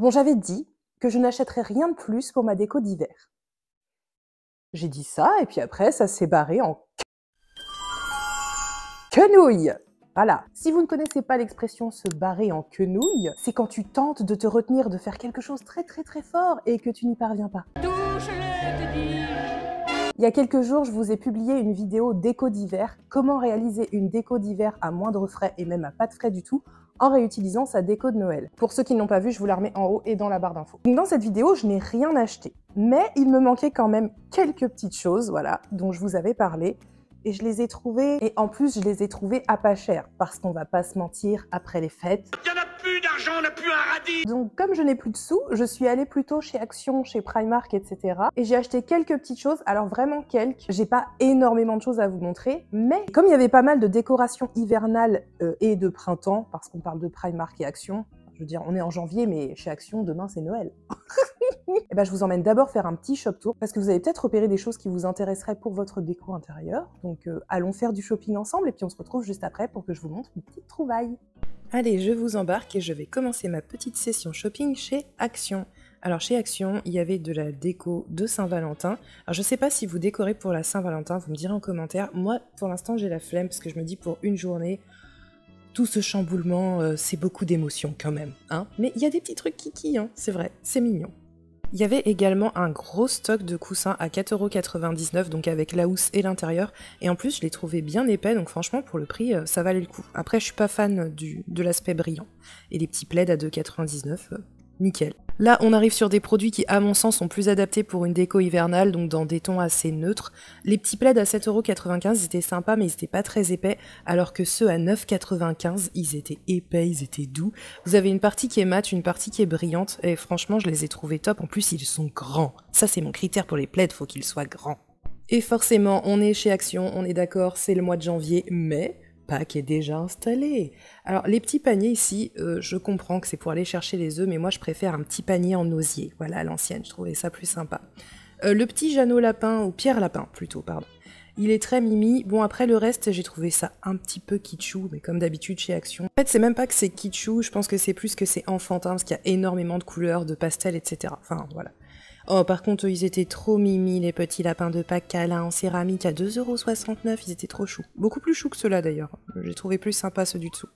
Bon, j'avais dit que je n'achèterais rien de plus pour ma déco d'hiver. J'ai dit ça, et puis après, ça s'est barré en quenouille. Voilà. Si vous ne connaissez pas l'expression se barrer en quenouille, c'est quand tu tentes de te retenir de faire quelque chose très très très fort et que tu n'y parviens pas. Il y a quelques jours, je vous ai publié une vidéo déco d'hiver, comment réaliser une déco d'hiver à moindre frais et même à pas de frais du tout, en réutilisant sa déco de Noël. Pour ceux qui ne l'ont pas vu, je vous la remets en haut et dans la barre d'infos. Dans cette vidéo, je n'ai rien acheté, mais il me manquait quand même quelques petites choses, voilà, dont je vous avais parlé, et je les ai trouvées, et en plus, je les ai trouvées à pas cher, parce qu'on va pas se mentir, après les fêtes, il n'y en a plus d'argent, on n'a plus un radis. donc comme je n'ai plus de sous, je suis allée plutôt chez Action, chez Primark, etc. Et j'ai acheté quelques petites choses, alors vraiment quelques. J'ai pas énormément de choses à vous montrer, mais comme il y avait pas mal de décorations hivernales et de printemps, parce qu'on parle de Primark et Action, je veux dire, on est en janvier, mais chez Action, demain c'est Noël. Et ben, je vous emmène d'abord faire un petit shop tour, parce que vous avez peut-être repéré des choses qui vous intéresseraient pour votre déco intérieure. Donc allons faire du shopping ensemble, et puis on se retrouve juste après pour que je vous montre une petite trouvaille. Allez, je vous embarque et je vais commencer ma petite session shopping chez Action. Alors chez Action, il y avait de la déco de Saint-Valentin. Alors je sais pas si vous décorez pour la Saint-Valentin, vous me direz en commentaire. Moi, pour l'instant, j'ai la flemme parce que je me dis pour une journée, tout ce chamboulement, c'est beaucoup d'émotions quand même, hein. Mais il y a des petits trucs kiki, hein, c'est vrai, c'est mignon. Il y avait également un gros stock de coussins à 4,99 €, donc avec la housse et l'intérieur. Et en plus, je les trouvais bien épais, donc franchement, pour le prix, ça valait le coup. Après, je suis pas fan de l'aspect brillant. Et les petits plaids à 2,99 €, nickel. Là, on arrive sur des produits qui, à mon sens, sont plus adaptés pour une déco hivernale, donc dans des tons assez neutres. Les petits plaids à 7,95 €, ils étaient sympas, mais ils étaient pas très épais, alors que ceux à 9,95 €, ils étaient épais, ils étaient doux. Vous avez une partie qui est mate, une partie qui est brillante, et franchement, je les ai trouvés top. En plus, ils sont grands. Ça, c'est mon critère pour les plaids, faut qu'ils soient grands. Et forcément, on est chez Action, on est d'accord, c'est le mois de janvier, mais Pâques est déjà installé. Alors les petits paniers ici, je comprends que c'est pour aller chercher les œufs, mais moi je préfère un petit panier en osier, voilà, à l'ancienne, je trouvais ça plus sympa. Le petit Jeannot Lapin, ou Pierre Lapin plutôt, pardon. Il est très mimi. Bon, après le reste, j'ai trouvé ça un petit peu kitschou, mais comme d'habitude chez Action. En fait, c'est même pas que c'est kitschou, je pense que c'est plus que c'est enfantin, parce qu'il y a énormément de couleurs, de pastels, etc. Enfin, voilà. Oh, par contre, ils étaient trop mimi, les petits lapins de Pâques câlins en céramique à 2,69 €, ils étaient trop choux. Beaucoup plus choux que ceux-là d'ailleurs. J'ai trouvé plus sympa ceux du dessous.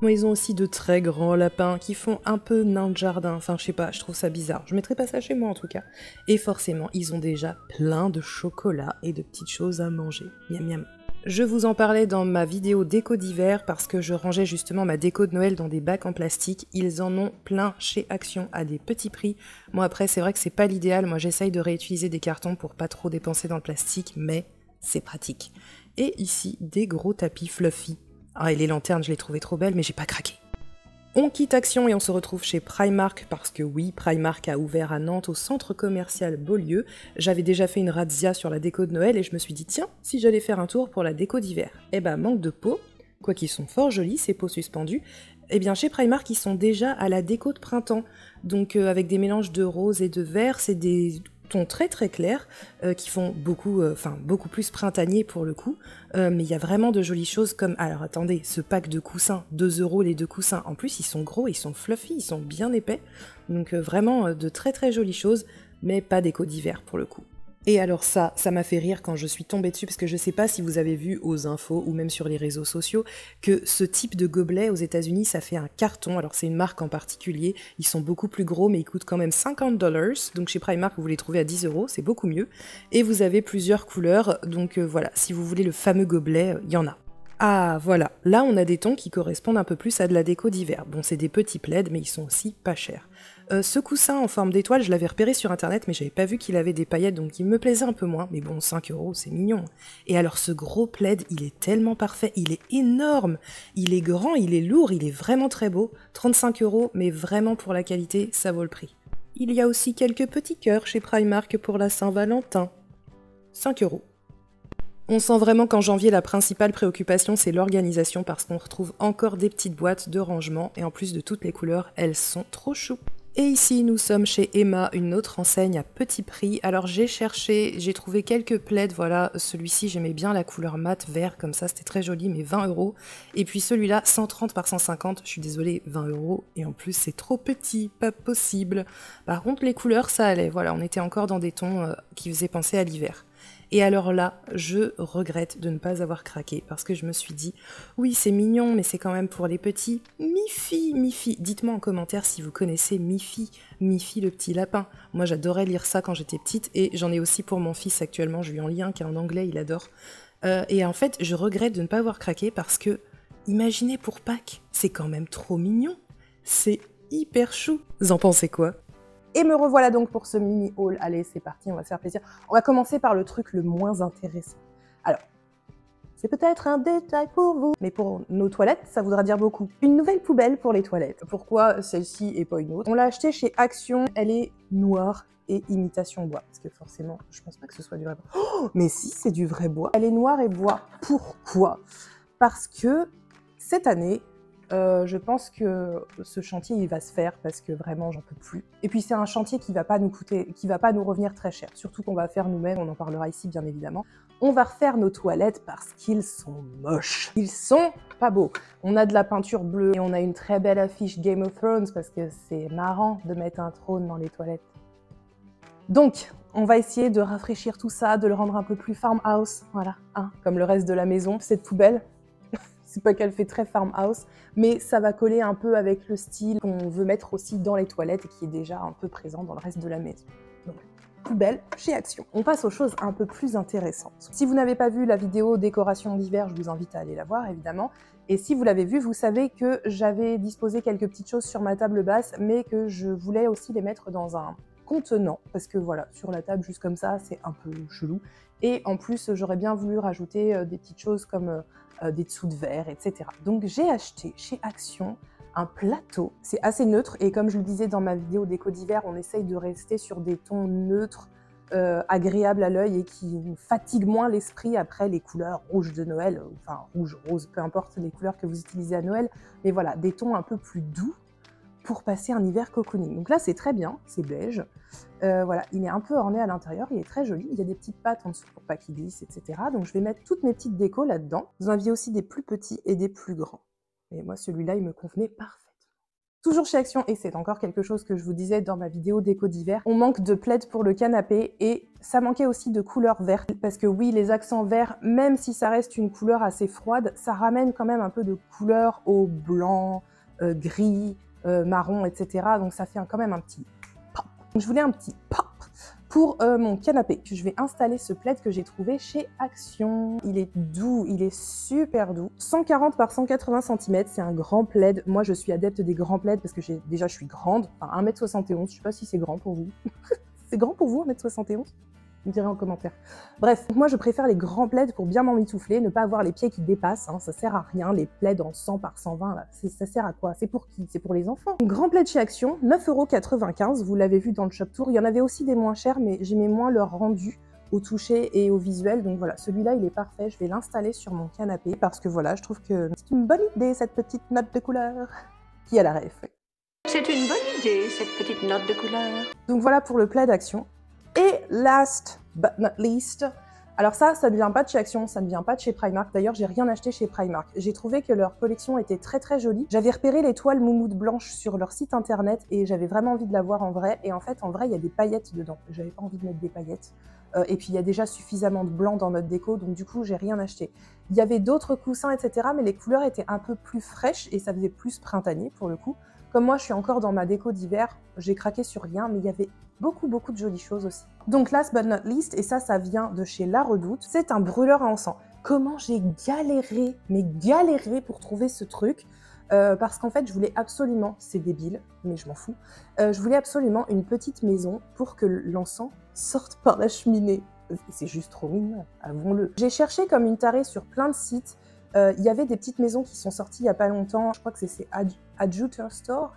Moi, ils ont aussi de très grands lapins qui font un peu nain de jardin. Enfin, je sais pas, je trouve ça bizarre. Je mettrai pas ça chez moi en tout cas. Et forcément, ils ont déjà plein de chocolat et de petites choses à manger. Miam miam. Je vous en parlais dans ma vidéo déco d'hiver parce que je rangeais justement ma déco de Noël dans des bacs en plastique. Ils en ont plein chez Action à des petits prix. Moi après c'est vrai que c'est pas l'idéal, moi j'essaye de réutiliser des cartons pour pas trop dépenser dans le plastique, mais c'est pratique. Et ici des gros tapis fluffy. Ah et les lanternes je les trouvais trop belles mais j'ai pas craqué. On quitte Action et on se retrouve chez Primark parce que oui, Primark a ouvert à Nantes au centre commercial Beaulieu. J'avais déjà fait une razzia sur la déco de Noël et je me suis dit tiens, si j'allais faire un tour pour la déco d'hiver. Eh ben manque de pots, quoi qu'ils sont fort jolis ces pots suspendus. Eh bien chez Primark ils sont déjà à la déco de printemps, donc avec des mélanges de rose et de vert, c'est des tons très très clairs qui font beaucoup plus printanier pour le coup, mais il y a vraiment de jolies choses comme, alors attendez, ce pack de coussins, 2 € les deux coussins, en plus ils sont gros, ils sont fluffy, ils sont bien épais, donc vraiment de très très jolies choses, mais pas déco d'hiver pour le coup. Et alors ça m'a fait rire quand je suis tombée dessus, parce que je sais pas si vous avez vu aux infos ou même sur les réseaux sociaux que ce type de gobelet aux États-Unis ça fait un carton. Alors c'est une marque en particulier, ils sont beaucoup plus gros mais ils coûtent quand même 50 $. Donc chez Primark vous les trouvez à 10 €, c'est beaucoup mieux. Et vous avez plusieurs couleurs, donc voilà, si vous voulez le fameux gobelet, il y en a. Ah voilà, là on a des tons qui correspondent un peu plus à de la déco d'hiver. Bon c'est des petits plaids mais ils sont aussi pas chers. Ce coussin en forme d'étoile, je l'avais repéré sur internet mais j'avais pas vu qu'il avait des paillettes donc il me plaisait un peu moins. Mais bon 5 € c'est mignon. Et alors ce gros plaid il est tellement parfait, il est énorme, il est grand, il est lourd, il est vraiment très beau. 35 € mais vraiment pour la qualité ça vaut le prix. Il y a aussi quelques petits cœurs chez Primark pour la Saint-Valentin. 5 €. On sent vraiment qu'en janvier, la principale préoccupation, c'est l'organisation parce qu'on retrouve encore des petites boîtes de rangement et en plus de toutes les couleurs, elles sont trop chou. Et ici, nous sommes chez Emma, une autre enseigne à petit prix. Alors j'ai cherché, j'ai trouvé quelques plaids, voilà, celui-ci j'aimais bien la couleur mat vert, comme ça c'était très joli, mais 20 €. Et puis celui-là, 130 par 150, je suis désolée, 20 €. Et en plus c'est trop petit, pas possible. Par contre les couleurs ça allait, voilà, on était encore dans des tons qui faisaient penser à l'hiver. Et alors là, je regrette de ne pas avoir craqué parce que je me suis dit, oui c'est mignon mais c'est quand même pour les petits. Miffy, Miffy, dites-moi en commentaire si vous connaissez Miffy, Miffy le petit lapin. Moi j'adorais lire ça quand j'étais petite et j'en ai aussi pour mon fils actuellement, je lui en lis un qui est en anglais, il adore. Et en fait je regrette de ne pas avoir craqué parce que, imaginez pour Pâques, c'est quand même trop mignon. C'est hyper chou. Vous en pensez quoi ? Et me revoilà donc pour ce mini haul. Allez, c'est parti, on va se faire plaisir. On va commencer par le truc le moins intéressant. Alors, c'est peut-être un détail pour vous, mais pour nos toilettes, ça voudra dire beaucoup. Une nouvelle poubelle pour les toilettes. Pourquoi celle-ci et pas une autre? On l'a achetée chez Action, elle est noire et imitation bois. Parce que forcément, je pense pas que ce soit du vrai bois. Oh, mais si, c'est du vrai bois. Elle est noire et bois. Pourquoi? Parce que cette année, je pense que ce chantier il va se faire parce que vraiment j'en peux plus. Et puis c'est un chantier qui va pas nous coûter, qui va pas nous revenir très cher. Surtout qu'on va faire nous-mêmes, on en parlera ici bien évidemment. On va refaire nos toilettes parce qu'ils sont moches. Ils sont pas beaux. On a de la peinture bleue et on a une très belle affiche Game of Thrones parce que c'est marrant de mettre un trône dans les toilettes. Donc, on va essayer de rafraîchir tout ça, de le rendre un peu plus farmhouse, voilà, hein, comme le reste de la maison. Cette poubelle, c'est pas qu'elle fait très farmhouse, mais ça va coller un peu avec le style qu'on veut mettre aussi dans les toilettes et qui est déjà un peu présent dans le reste de la maison. Donc, poubelle chez Action. On passe aux choses un peu plus intéressantes. Si vous n'avez pas vu la vidéo décoration d'hiver, je vous invite à aller la voir évidemment. Et si vous l'avez vue, vous savez que j'avais disposé quelques petites choses sur ma table basse, mais que je voulais aussi les mettre dans un contenant, parce que voilà, sur la table juste comme ça, c'est un peu chelou. Et en plus, j'aurais bien voulu rajouter des petites choses comme des dessous de verre, etc. Donc j'ai acheté chez Action un plateau. C'est assez neutre et comme je le disais dans ma vidéo déco d'hiver, on essaye de rester sur des tons neutres, agréables à l'œil et qui fatiguent moins l'esprit après les couleurs rouges de Noël, enfin rouge, rose, peu importe les couleurs que vous utilisez à Noël, mais voilà, des tons un peu plus doux pour passer un hiver cocooning. Donc là, c'est très bien, c'est beige. Voilà, il est un peu orné à l'intérieur, il est très joli. Il y a des petites pattes en dessous pour pas qu'il glisse, etc. Donc je vais mettre toutes mes petites décos là-dedans. Vous en aviez aussi des plus petits et des plus grands. Et moi, celui-là, il me convenait parfaitement. Toujours chez Action, et c'est encore quelque chose que je vous disais dans ma vidéo déco d'hiver, on manque de plaid pour le canapé et ça manquait aussi de couleur verte. Parce que oui, les accents verts, même si ça reste une couleur assez froide, ça ramène quand même un peu de couleur au blanc, gris, marron, etc. Donc ça fait quand même un petit pop. Je voulais un petit pop pour mon canapé. Je vais installer ce plaid que j'ai trouvé chez Action. Il est doux, il est super doux. 140 par 180 cm, c'est un grand plaid. Moi, je suis adepte des grands plaids parce que déjà, je suis grande. Enfin, 1m71, je sais pas si c'est grand pour vous. C'est grand pour vous, 1m71 ? Vous me direz en commentaire. Bref, moi je préfère les grands plaids pour bien m'emmitoufler, ne pas avoir les pieds qui dépassent, hein, ça sert à rien, les plaids en 100 par 120, là, ça sert à quoi? C'est pour qui? C'est pour les enfants. Grand plaid chez Action, 9,95 €, vous l'avez vu dans le shop tour. Il y en avait aussi des moins chers, mais j'aimais moins leur rendu au toucher et au visuel, donc voilà, celui-là il est parfait, je vais l'installer sur mon canapé, parce que voilà, je trouve que c'est une bonne idée cette petite note de couleur. Qui a la ref? C'est une bonne idée, cette petite note de couleur. Donc voilà pour le plaid Action. Et last but not least, alors ça ne vient pas de chez Action, ça ne vient pas de chez Primark. D'ailleurs, j'ai rien acheté chez Primark. J'ai trouvé que leur collection était très très jolie. J'avais repéré les toiles moumoutes blanches sur leur site internet et j'avais vraiment envie de la voir en vrai. Et en fait, en vrai, il y a des paillettes dedans. J'avais pas envie de mettre des paillettes. Et puis, il y a déjà suffisamment de blanc dans notre déco, donc du coup, j'ai rien acheté. Il y avait d'autres coussins, etc., mais les couleurs étaient un peu plus fraîches et ça faisait plus printanier pour le coup. Comme moi, je suis encore dans ma déco d'hiver, j'ai craqué sur rien, mais il y avait beaucoup de jolies choses aussi. Donc last but not least, et ça vient de chez La Redoute, c'est un brûleur à encens. Comment j'ai galéré, mais galéré pour trouver ce truc, parce qu'en fait, je voulais absolument, c'est débile, mais je m'en fous, je voulais absolument une petite maison pour que l'encens sorte par la cheminée. C'est juste trop mignon, avouons-le. J'ai cherché comme une tarée sur plein de sites. Il y avait des petites maisons qui sont sorties il n'y a pas longtemps, je crois que c'est Adjuter Store,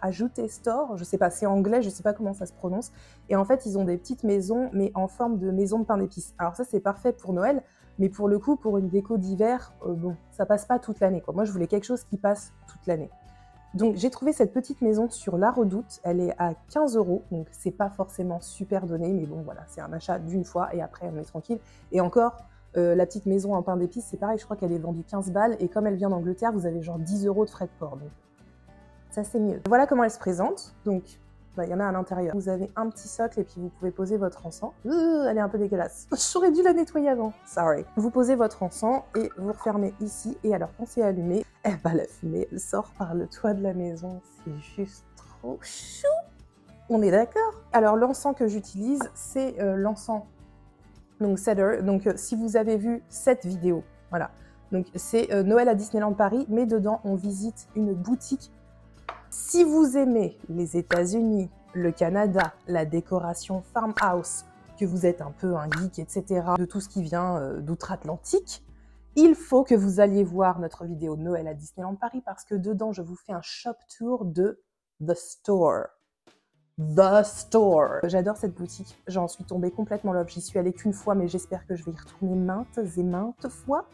je sais pas, c'est anglais, je sais pas comment ça se prononce. Et en fait, ils ont des petites maisons, mais en forme de maison de pain d'épices. Alors ça, c'est parfait pour Noël, mais pour le coup, pour une déco d'hiver, bon, ça passe pas toute l'année, quoi. Moi, je voulais quelque chose qui passe toute l'année. Donc j'ai trouvé cette petite maison sur La Redoute, elle est à 15 €, donc c'est pas forcément super donné, mais bon voilà, c'est un achat d'une fois et après on est tranquille. Et encore, la petite maison en pain d'épices, c'est pareil, je crois qu'elle est vendue 15 balles, et comme elle vient d'Angleterre, vous avez genre 10 € de frais de port, donc ça c'est mieux. Voilà comment elle se présente, donc il y en a à l'intérieur. Vous avez un petit socle et puis vous pouvez poser votre encens. Elle est un peu dégueulasse. J'aurais dû la nettoyer avant. Sorry. Vous posez votre encens et vous refermez ici. Et alors, quand c'est allumé, eh ben, la fumée elle sort par le toit de la maison. C'est juste trop chou. On est d'accord? Alors, l'encens que j'utilise, c'est l'encens donc Cedar. Donc, si vous avez vu cette vidéo, voilà. Donc, c'est Noël à Disneyland Paris, mais dedans, on visite une boutique. Si vous aimez les États-Unis, le Canada, la décoration farmhouse, que vous êtes un peu un geek, etc., de tout ce qui vient d'outre-Atlantique, il faut que vous alliez voir notre vidéo Noël à Disneyland Paris, parce que dedans, je vous fais un shop tour de The Store. The Store. J'adore cette boutique, j'en suis tombée complètement love. J'y suis allée qu'une fois, mais j'espère que je vais y retourner maintes et maintes fois.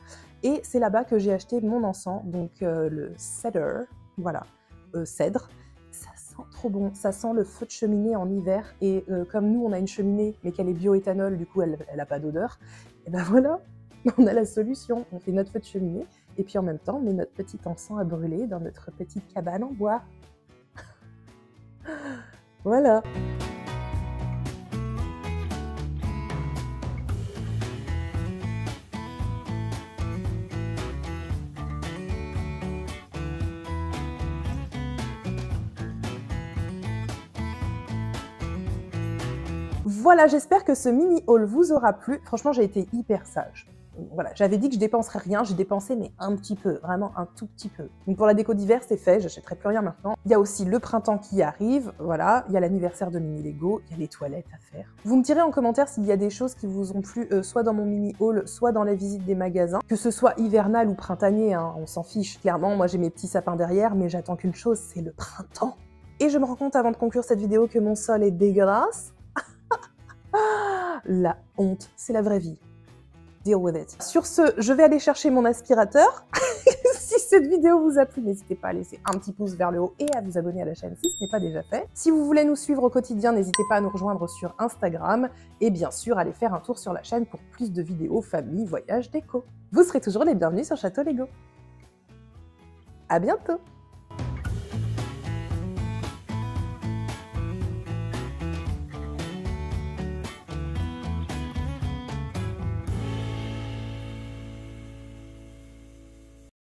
Et c'est là-bas que j'ai acheté mon encens, donc le Cedar, voilà. Cèdre, ça sent trop bon, ça sent le feu de cheminée en hiver, et comme nous on a une cheminée mais qu'elle est bioéthanol, du coup elle a pas d'odeur, et ben voilà, on a la solution, on fait notre feu de cheminée et puis en même temps on met notre petit encens à brûler dans notre petite cabane en bois. Voilà. Voilà, j'espère que ce mini haul vous aura plu. Franchement, j'ai été hyper sage. Voilà, j'avais dit que je dépenserais rien, j'ai dépensé mais un petit peu, vraiment un tout petit peu. Donc pour la déco d'hiver, c'est fait, j'achèterai plus rien maintenant. Il y a aussi le printemps qui arrive, voilà, il y a l'anniversaire de Mini Lego, il y a les toilettes à faire. Vous me direz en commentaire s'il y a des choses qui vous ont plu, soit dans mon mini haul, soit dans les visites des magasins, que ce soit hivernal ou printanier, hein, on s'en fiche. Clairement, moi j'ai mes petits sapins derrière, mais j'attends qu'une chose, c'est le printemps. Et je me rends compte avant de conclure cette vidéo que mon sol est dégueulasse. La honte, c'est la vraie vie. Deal with it. Sur ce, je vais aller chercher mon aspirateur. Si cette vidéo vous a plu, n'hésitez pas à laisser un petit pouce vers le haut et à vous abonner à la chaîne si ce n'est pas déjà fait. Si vous voulez nous suivre au quotidien, n'hésitez pas à nous rejoindre sur Instagram et bien sûr, allez faire un tour sur la chaîne pour plus de vidéos famille, voyage, déco. Vous serez toujours les bienvenus sur Château Lego. À bientôt!